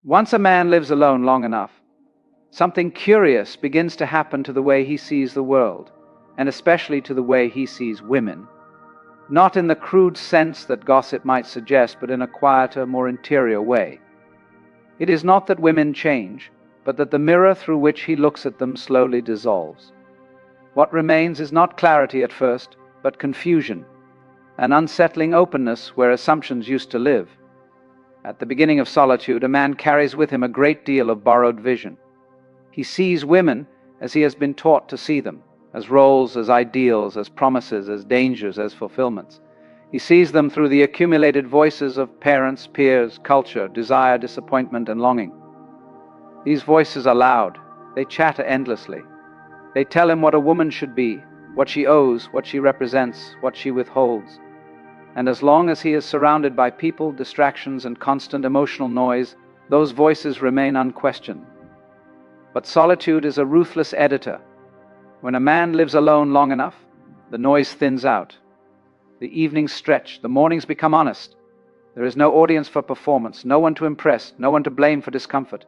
Once a man lives alone long enough, something curious begins to happen to the way he sees the world, and especially to the way he sees women. Not in the crude sense that gossip might suggest, but in a quieter, more interior way. It is not that women change, but that the mirror through which he looks at them slowly dissolves. What remains is not clarity at first, but confusion, an unsettling openness where assumptions used to live. At the beginning of Solitude, a man carries with him a great deal of borrowed vision. He sees women as he has been taught to see them, as roles, as ideals, as promises, as dangers, as fulfillments. He sees them through the accumulated voices of parents, peers, culture, desire, disappointment, and longing. These voices are loud. They chatter endlessly. They tell him what a woman should be, what she owes, what she represents, what she withholds. And as long as he is surrounded by people, distractions, and constant emotional noise, those voices remain unquestioned. But solitude is a ruthless editor. When a man lives alone long enough, the noise thins out. The evenings stretch, the mornings become honest. There is no audience for performance, no one to impress, no one to blame for discomfort.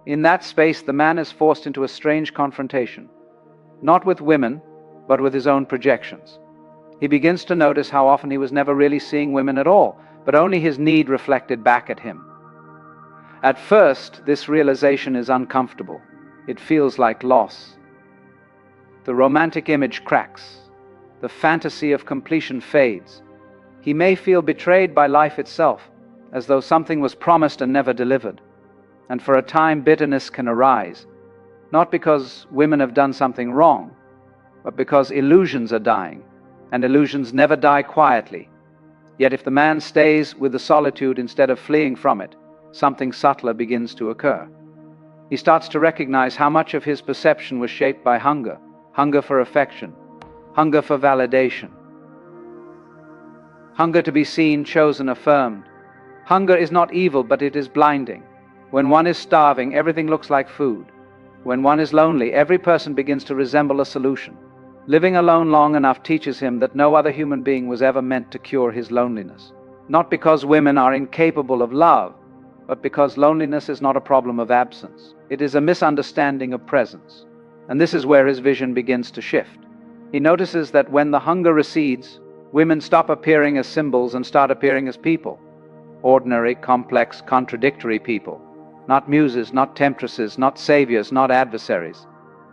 In that space, the man is forced into a strange confrontation, not with women, but with his own projections. He begins to notice how often he was never really seeing women at all, but only his need reflected back at him. At first, this realization is uncomfortable. It feels like loss. The romantic image cracks. The fantasy of completion fades. He may feel betrayed by life itself, as though something was promised and never delivered. And for a time, bitterness can arise, not because women have done something wrong, but because illusions are dying, and illusions never die quietly. Yet if the man stays with the solitude instead of fleeing from it, something subtler begins to occur. He starts to recognize how much of his perception was shaped by hunger, hunger for affection, hunger for validation, hunger to be seen, chosen, affirmed. Hunger is not evil, but it is blinding. When one is starving, everything looks like food. When one is lonely, every person begins to resemble a solution. Living alone long enough teaches him that no other human being was ever meant to cure his loneliness. Not because women are incapable of love, but because loneliness is not a problem of absence. It is a misunderstanding of presence. And this is where his vision begins to shift. He notices that when the hunger recedes, women stop appearing as symbols and start appearing as people. Ordinary, complex, contradictory people. Not muses, not temptresses, not saviors, not adversaries.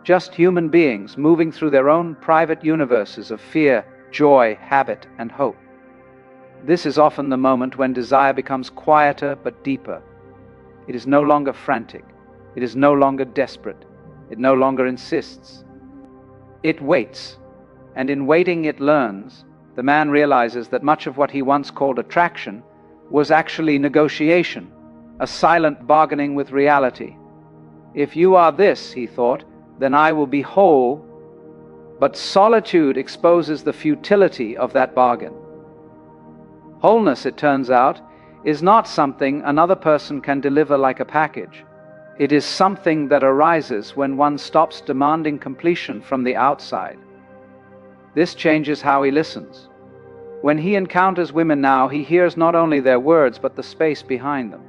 Just human beings moving through their own private universes of fear, joy, habit, and hope. This is often the moment when desire becomes quieter but deeper. It is no longer frantic. It is no longer desperate. It no longer insists. It waits, and in waiting it learns. The man realizes that much of what he once called attraction was actually negotiation, a silent bargaining with reality. If you are this, he thought, then I will be whole. But solitude exposes the futility of that bargain. Wholeness, it turns out, is not something another person can deliver like a package. It is something that arises when one stops demanding completion from the outside. This changes how he listens. When he encounters women now, he hears not only their words, but the space behind them.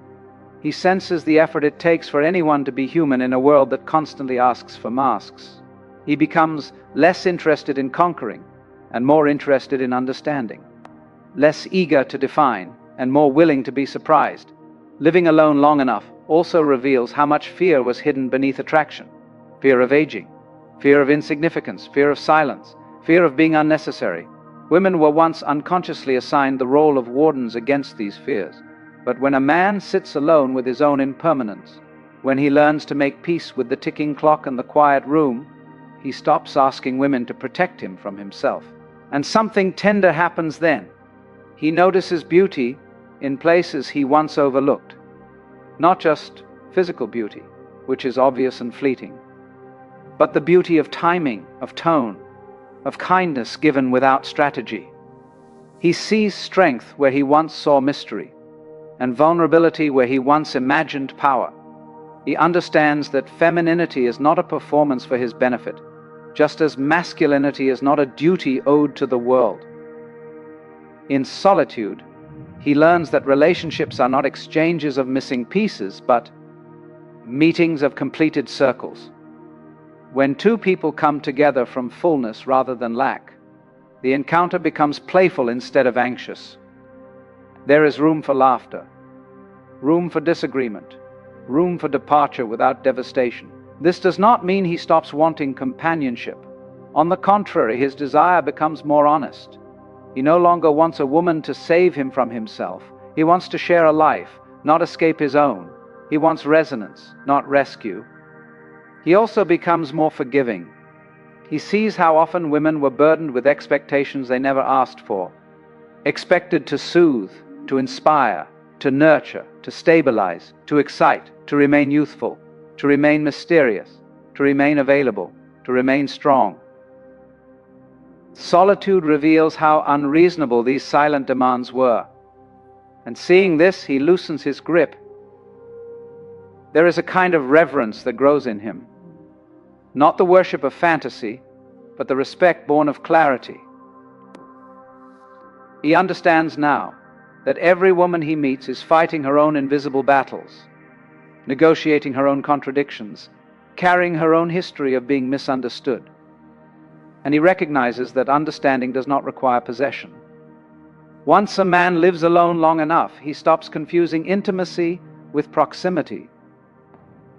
He senses the effort it takes for anyone to be human in a world that constantly asks for masks. He becomes less interested in conquering and more interested in understanding. Less eager to define and more willing to be surprised. Living alone long enough also reveals how much fear was hidden beneath attraction. Fear of aging, fear of insignificance, fear of silence, fear of being unnecessary. Women were once unconsciously assigned the role of wardens against these fears. But when a man sits alone with his own impermanence, when he learns to make peace with the ticking clock and the quiet room, he stops asking women to protect him from himself. And something tender happens then. He notices beauty in places he once overlooked. Not just physical beauty, which is obvious and fleeting, but the beauty of timing, of tone, of kindness given without strategy. He sees strength where he once saw mystery, and vulnerability where he once imagined power. He understands that femininity is not a performance for his benefit, just as masculinity is not a duty owed to the world. In solitude, he learns that relationships are not exchanges of missing pieces, but meetings of completed circles. When two people come together from fullness rather than lack, the encounter becomes playful instead of anxious. There is room for laughter, room for disagreement, room for departure without devastation. This does not mean he stops wanting companionship. On the contrary, his desire becomes more honest. He no longer wants a woman to save him from himself. He wants to share a life, not escape his own. He wants resonance, not rescue. He also becomes more forgiving. He sees how often women were burdened with expectations they never asked for, expected to soothe, to inspire, to nurture, to stabilize, to excite, to remain youthful, to remain mysterious, to remain available, to remain strong. Solitude reveals how unreasonable these silent demands were, and seeing this, he loosens his grip. There is a kind of reverence that grows in him. Not the worship of fantasy, but the respect born of clarity. He understands now that every woman he meets is fighting her own invisible battles, negotiating her own contradictions, carrying her own history of being misunderstood. And he recognizes that understanding does not require possession. Once a man lives alone long enough, he stops confusing intimacy with proximity.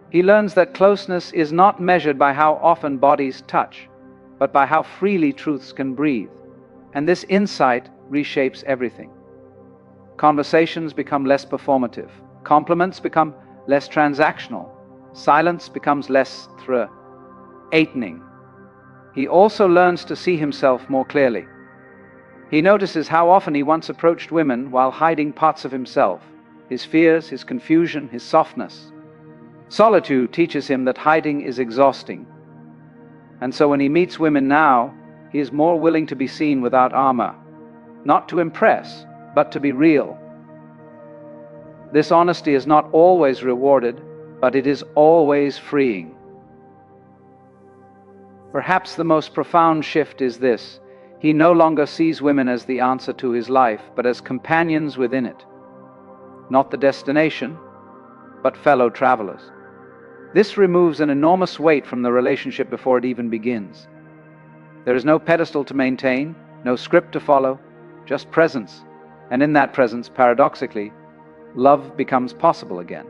He learns that closeness is not measured by how often bodies touch, but by how freely truths can breathe. And this insight reshapes everything. Conversations become less performative. Compliments become less transactional. Silence becomes less threatening. He also learns to see himself more clearly. He notices how often he once approached women while hiding parts of himself, his fears, his confusion, his softness. Solitude teaches him that hiding is exhausting. And so when he meets women now, he is more willing to be seen without armor, not to impress, but to be real. This honesty is not always rewarded, but it is always freeing. Perhaps the most profound shift is this: he no longer sees women as the answer to his life, but as companions within it. Not the destination, but fellow travelers. This removes an enormous weight from the relationship before it even begins. There is no pedestal to maintain, no script to follow, just presence. And in that presence, paradoxically, love becomes possible again.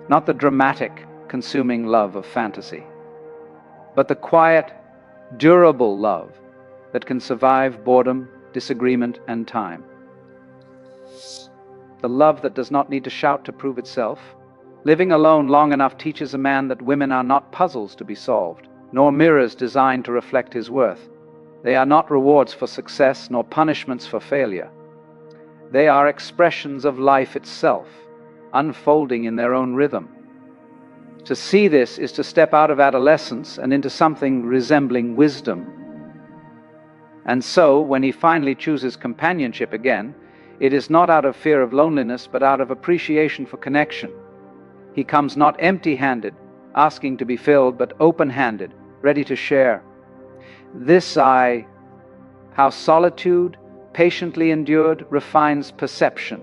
Not the dramatic, consuming love of fantasy, but the quiet, durable love that can survive boredom, disagreement, and time. The love that does not need to shout to prove itself. Living alone long enough teaches a man that women are not puzzles to be solved, nor mirrors designed to reflect his worth. They are not rewards for success, nor punishments for failure. They are expressions of life itself, unfolding in their own rhythm. To see this is to step out of adolescence and into something resembling wisdom. And so, when he finally chooses companionship again, it is not out of fear of loneliness, but out of appreciation for connection. He comes not empty-handed, asking to be filled, but open-handed, ready to share. How solitude, patiently endured, refines perception,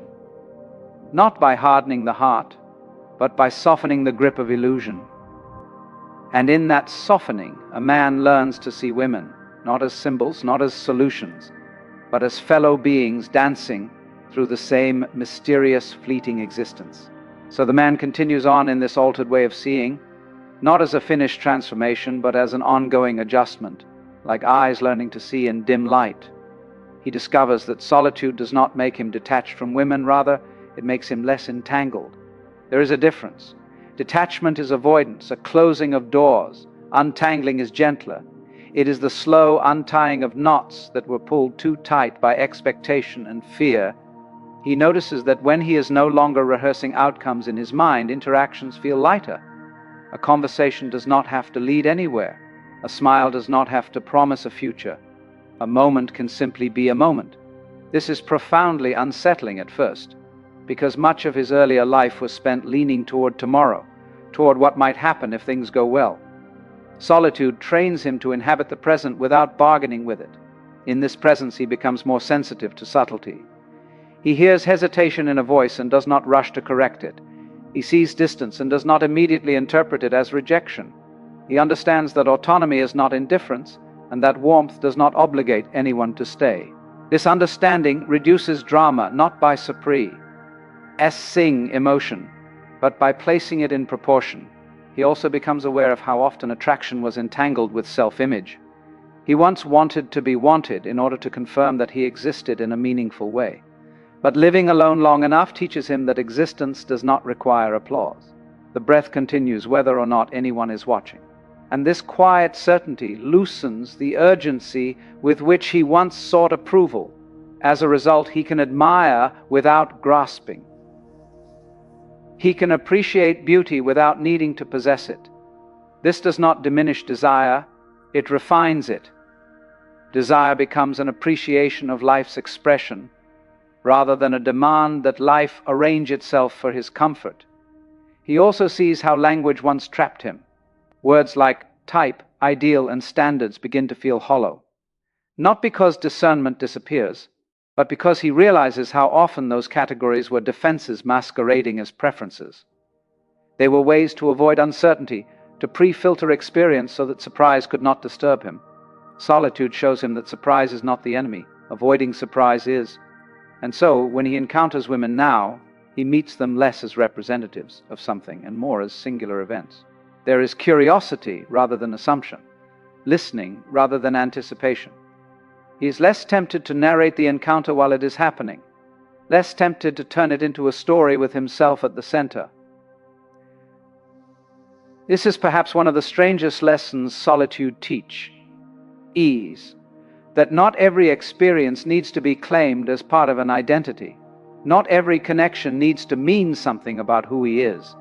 not by hardening the heart, but by softening the grip of illusion. And in that softening, a man learns to see women, not as symbols, not as solutions, but as fellow beings dancing through the same mysterious, fleeting existence. So the man continues on in this altered way of seeing, not as a finished transformation, but as an ongoing adjustment, like eyes learning to see in dim light. He discovers that solitude does not make him detached from women, rather, it makes him less entangled. There is a difference. Detachment is avoidance, a closing of doors. Untangling is gentler. It is the slow untying of knots that were pulled too tight by expectation and fear. He notices that when he is no longer rehearsing outcomes in his mind, interactions feel lighter. A conversation does not have to lead anywhere. A smile does not have to promise a future. A moment can simply be a moment. This is profoundly unsettling at first, because much of his earlier life was spent leaning toward tomorrow, toward what might happen if things go well. Solitude trains him to inhabit the present without bargaining with it. In this presence he becomes more sensitive to subtlety. He hears hesitation in a voice and does not rush to correct it. He sees distance and does not immediately interpret it as rejection. He understands that autonomy is not indifference, and that warmth does not obligate anyone to stay. This understanding reduces drama not by suppressing emotion, but by placing it in proportion. He also becomes aware of how often attraction was entangled with self-image. He once wanted to be wanted in order to confirm that he existed in a meaningful way. But living alone long enough teaches him that existence does not require applause. The breath continues whether or not anyone is watching. And this quiet certainty loosens the urgency with which he once sought approval. As a result, he can admire without grasping. He can appreciate beauty without needing to possess it. This does not diminish desire, it refines it. Desire becomes an appreciation of life's expression, rather than a demand that life arrange itself for his comfort. He also sees how language once trapped him. Words like type, ideal, and standards begin to feel hollow. Not because discernment disappears, but because he realizes how often those categories were defenses masquerading as preferences. They were ways to avoid uncertainty, to pre-filter experience so that surprise could not disturb him. Solitude shows him that surprise is not the enemy, avoiding surprise is. And so, when he encounters women now, he meets them less as representatives of something and more as singular events. There is curiosity rather than assumption, listening rather than anticipation. He is less tempted to narrate the encounter while it is happening, less tempted to turn it into a story with himself at the center. This is perhaps one of the strangest lessons solitude teaches: ease. That not every experience needs to be claimed as part of an identity. Not every connection needs to mean something about who he is.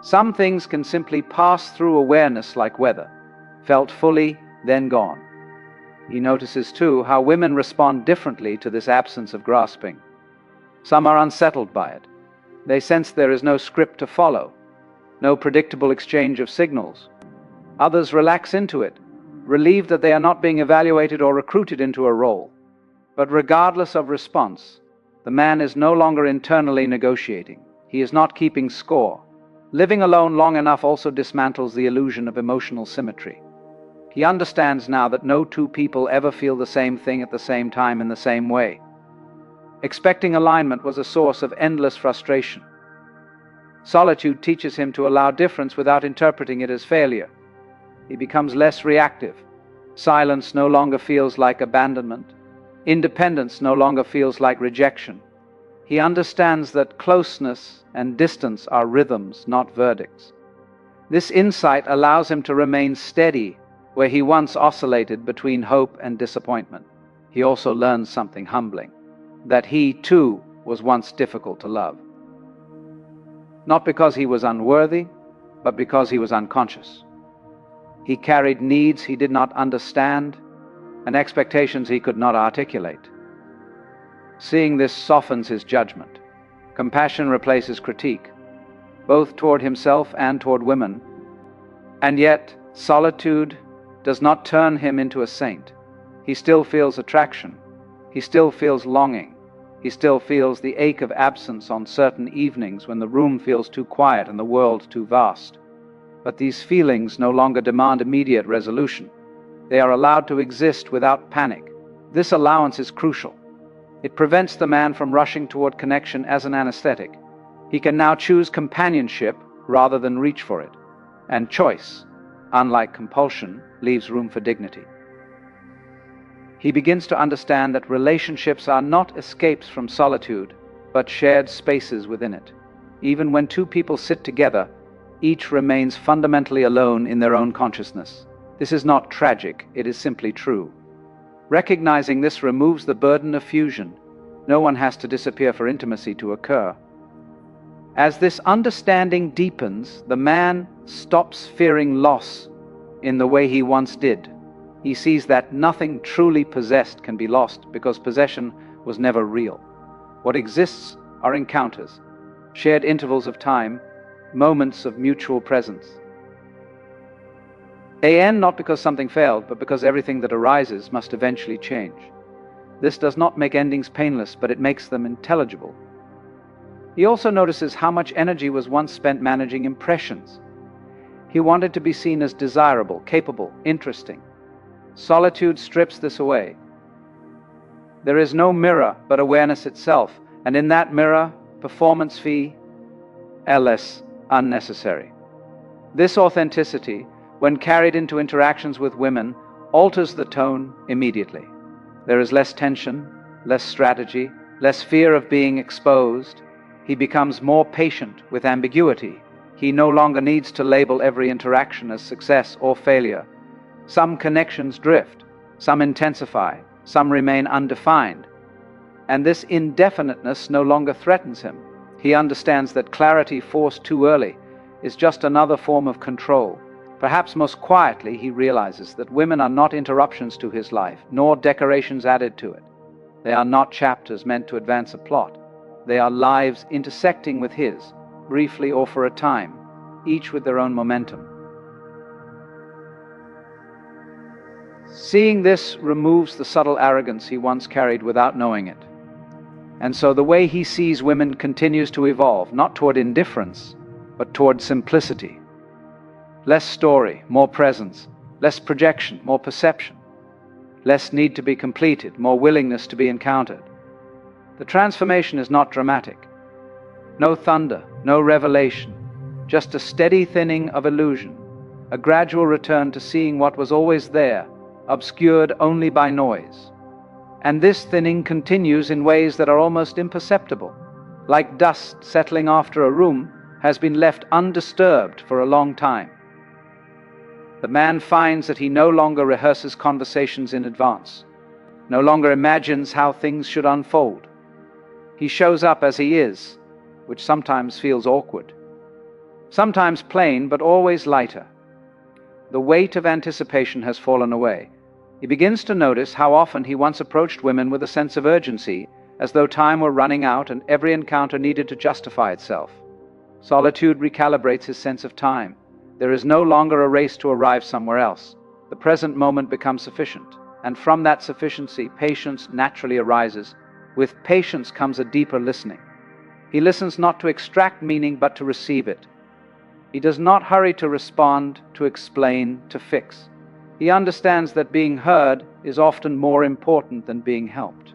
Some things can simply pass through awareness like weather, felt fully, then gone. He notices too how women respond differently to this absence of grasping. Some are unsettled by it. They sense there is no script to follow, no predictable exchange of signals. Others relax into it, relieved that they are not being evaluated or recruited into a role. But regardless of response, the man is no longer internally negotiating. He is not keeping score. Living alone long enough also dismantles the illusion of emotional symmetry. He understands now that no two people ever feel the same thing at the same time in the same way. Expecting alignment was a source of endless frustration. Solitude teaches him to allow difference without interpreting it as failure. He becomes less reactive. Silence no longer feels like abandonment. Independence no longer feels like rejection. He understands that closeness and distance are rhythms, not verdicts. This insight allows him to remain steady where he once oscillated between hope and disappointment. He also learns something humbling, that he too was once difficult to love. Not because he was unworthy, but because he was unconscious. He carried needs he did not understand and expectations he could not articulate. Seeing this softens his judgment. Compassion replaces critique, both toward himself and toward women. And yet, solitude does not turn him into a saint. He still feels attraction. He still feels longing. He still feels the ache of absence on certain evenings when the room feels too quiet and the world too vast. But these feelings no longer demand immediate resolution. They are allowed to exist without panic. This allowance is crucial. It prevents the man from rushing toward connection as an anesthetic. He can now choose companionship rather than reach for it. And choice, unlike compulsion, leaves room for dignity. He begins to understand that relationships are not escapes from solitude, but shared spaces within it. Even when two people sit together, each remains fundamentally alone in their own consciousness. This is not tragic, it is simply true. Recognizing this removes the burden of fusion. No one has to disappear for intimacy to occur. As this understanding deepens, the man stops fearing loss in the way he once did. He sees that nothing truly possessed can be lost because possession was never real. What exists are encounters, shared intervals of time, moments of mutual presence. They end not because something failed, but because everything that arises must eventually change. This does not make endings painless, but it makes them intelligible. He also notices how much energy was once spent managing impressions. He wanted to be seen as desirable, capable, interesting. Solitude strips this away. There is no mirror but awareness itself, and in that mirror, performance fee, less unnecessary. This authenticity, when carried into interactions with women, alters the tone immediately. There is less tension, less strategy, less fear of being exposed. He becomes more patient with ambiguity. He no longer needs to label every interaction as success or failure. Some connections drift, some intensify, some remain undefined. And this indefiniteness no longer threatens him. He understands that clarity forced too early is just another form of control. Perhaps most quietly, he realizes that women are not interruptions to his life, nor decorations added to it. They are not chapters meant to advance a plot. They are lives intersecting with his, briefly or for a time, each with their own momentum. Seeing this removes the subtle arrogance he once carried without knowing it. And so the way he sees women continues to evolve, not toward indifference, but toward simplicity. Less story, more presence. Less projection, more perception. Less need to be completed, more willingness to be encountered. The transformation is not dramatic. No thunder, no revelation, just a steady thinning of illusion, a gradual return to seeing what was always there, obscured only by noise. And this thinning continues in ways that are almost imperceptible, like dust settling after a room has been left undisturbed for a long time. The man finds that he no longer rehearses conversations in advance, no longer imagines how things should unfold. He shows up as he is, which sometimes feels awkward, sometimes plain, but always lighter. The weight of anticipation has fallen away. He begins to notice how often he once approached women with a sense of urgency, as though time were running out and every encounter needed to justify itself. Solitude recalibrates his sense of time. There is no longer a race to arrive somewhere else. The present moment becomes sufficient, and from that sufficiency, patience naturally arises. With patience comes a deeper listening. He listens not to extract meaning, but to receive it. He does not hurry to respond, to explain, to fix. He understands that being heard is often more important than being helped.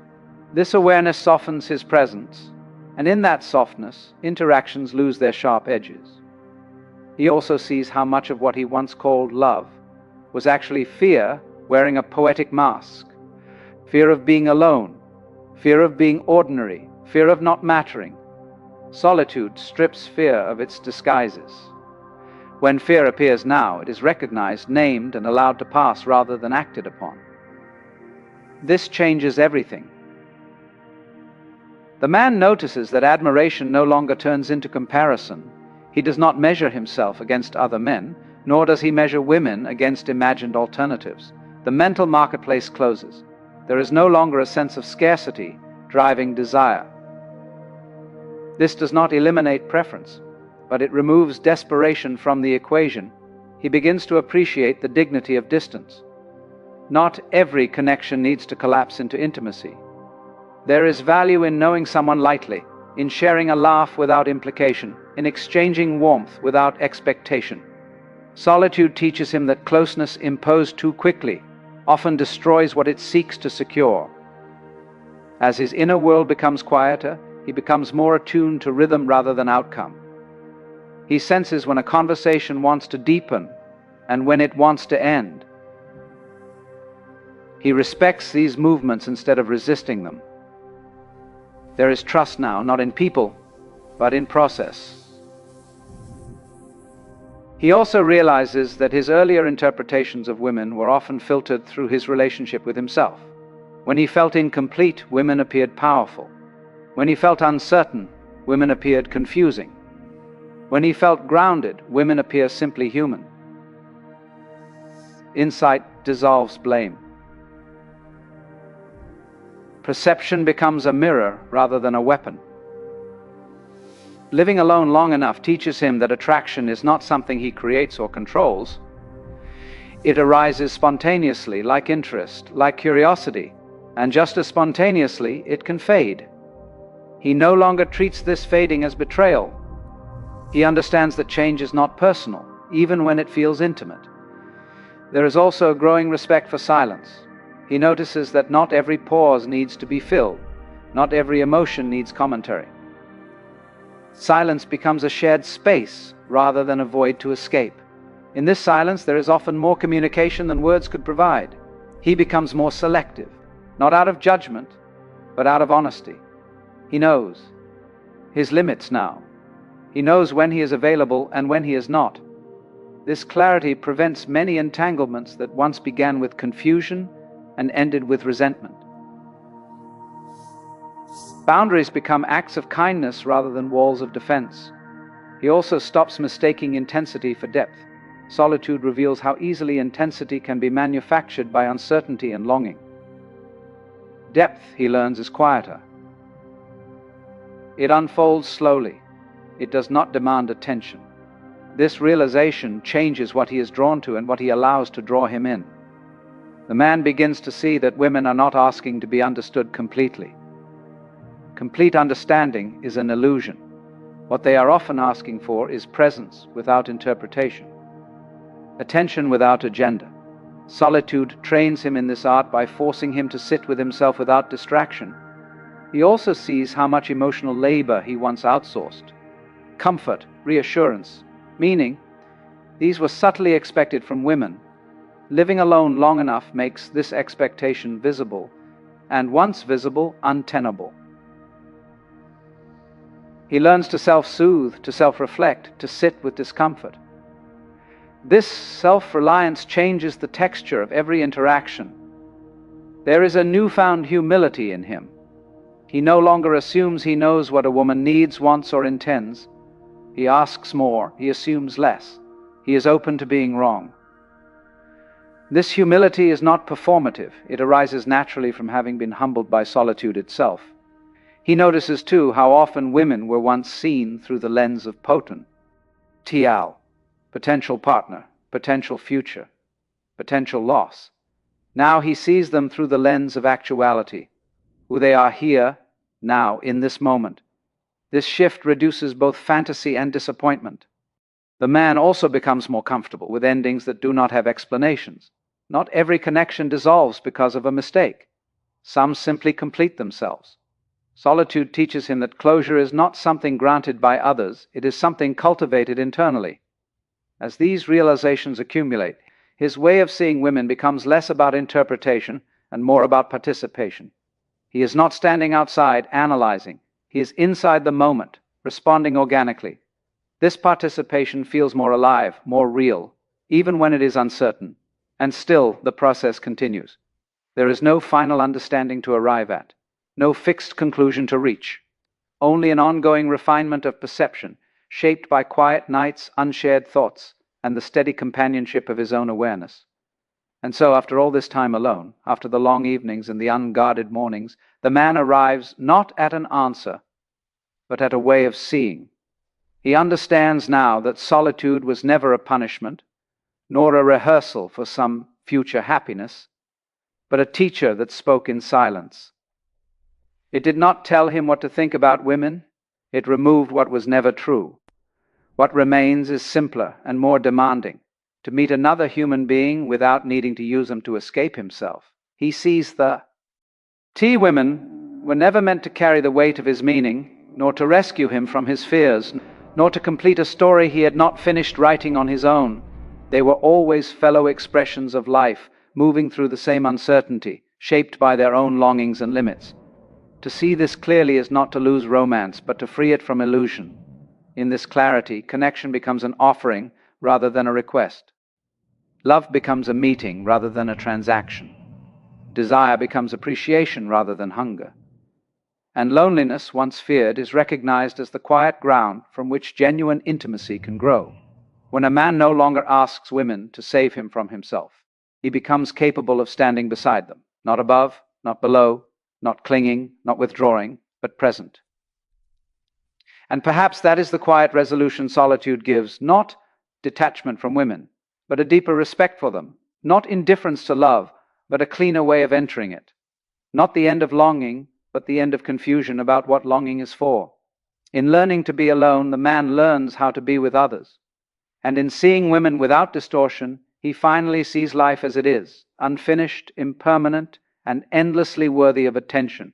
This awareness softens his presence, and in that softness, interactions lose their sharp edges. He also sees how much of what he once called love was actually fear wearing a poetic mask. Fear of being alone, fear of being ordinary, fear of not mattering. Solitude strips fear of its disguises. When fear appears now, it is recognized, named, and allowed to pass rather than acted upon. This changes everything. The man notices that admiration no longer turns into comparison. He does not measure himself against other men, nor does he measure women against imagined alternatives. The mental marketplace closes. There is no longer a sense of scarcity driving desire. This does not eliminate preference, but it removes desperation from the equation. He begins to appreciate the dignity of distance. Not every connection needs to collapse into intimacy. There is value in knowing someone lightly, in sharing a laugh without implication, in exchanging warmth without expectation. Solitude teaches him that closeness imposed too quickly often destroys what it seeks to secure. As his inner world becomes quieter, he becomes more attuned to rhythm rather than outcome. He senses when a conversation wants to deepen and when it wants to end. He respects these movements instead of resisting them. There is trust now, not in people, but in process. He also realizes that his earlier interpretations of women were often filtered through his relationship with himself. When he felt incomplete, women appeared powerful. When he felt uncertain, women appeared confusing. When he felt grounded, women appear simply human. Insight dissolves blame. Perception becomes a mirror rather than a weapon. Living alone long enough teaches him that attraction is not something he creates or controls. It arises spontaneously, like interest, like curiosity, and just as spontaneously, it can fade. He no longer treats this fading as betrayal. He understands that change is not personal, even when it feels intimate. There is also a growing respect for silence. He notices that not every pause needs to be filled, not every emotion needs commentary. Silence becomes a shared space rather than a void to escape. In this silence, there is often more communication than words could provide. He becomes more selective, not out of judgment, but out of honesty. He knows his limits now. He knows when he is available and when he is not. This clarity prevents many entanglements that once began with confusion and ended with resentment. Boundaries become acts of kindness rather than walls of defense. He also stops mistaking intensity for depth. Solitude reveals how easily intensity can be manufactured by uncertainty and longing. Depth, he learns, is quieter. It unfolds slowly. It does not demand attention. This realization changes what he is drawn to and what he allows to draw him in. The man begins to see that women are not asking to be understood completely. Complete understanding is an illusion. What they are often asking for is presence without interpretation, attention without agenda. Solitude trains him in this art by forcing him to sit with himself without distraction. He also sees how much emotional labor he once outsourced. Comfort, reassurance, meaning, these were subtly expected from women. Living alone long enough makes this expectation visible, and once visible, untenable. He learns to self-soothe, to self-reflect, to sit with discomfort. This self-reliance changes the texture of every interaction. There is a newfound humility in him. He no longer assumes he knows what a woman needs, wants, or intends. He asks more, he assumes less. He is open to being wrong. This humility is not performative. It arises naturally from having been humbled by solitude itself. He notices, too, how often women were once seen through the lens of potential, potential partner, potential future, potential loss. Now he sees them through the lens of actuality, who they are here, now, in this moment. This shift reduces both fantasy and disappointment. The man also becomes more comfortable with endings that do not have explanations. Not every connection dissolves because of a mistake. Some simply complete themselves. Solitude teaches him that closure is not something granted by others, it is something cultivated internally. As these realizations accumulate, his way of seeing women becomes less about interpretation and more about participation. He is not standing outside, analyzing. He is inside the moment, responding organically. This participation feels more alive, more real, even when it is uncertain. And still, the process continues. There is no final understanding to arrive at, no fixed conclusion to reach, only an ongoing refinement of perception, shaped by quiet nights, unshared thoughts, and the steady companionship of his own awareness. And so, after all this time alone, after the long evenings and the unguarded mornings, the man arrives not at an answer, but at a way of seeing. He understands now that solitude was never a punishment, nor a rehearsal for some future happiness, but a teacher that spoke in silence. It did not tell him what to think about women. It removed what was never true. What remains is simpler and more demanding, to meet another human being without needing to use them to escape himself. He sees the women were never meant to carry the weight of his meaning, nor to rescue him from his fears, nor to complete a story he had not finished writing on his own. They were always fellow expressions of life, moving through the same uncertainty, shaped by their own longings and limits. To see this clearly is not to lose romance, but to free it from illusion. In this clarity, connection becomes an offering rather than a request. Love becomes a meeting rather than a transaction. Desire becomes appreciation rather than hunger. And loneliness, once feared, is recognized as the quiet ground from which genuine intimacy can grow. When a man no longer asks women to save him from himself, he becomes capable of standing beside them, not above, not below, not clinging, not withdrawing, but present. And perhaps that is the quiet resolution solitude gives, not detachment from women, but a deeper respect for them, not indifference to love, but a cleaner way of entering it, not the end of longing, but the end of confusion about what longing is for. In learning to be alone, the man learns how to be with others. And in seeing women without distortion, he finally sees life as it is, unfinished, impermanent, and endlessly worthy of attention.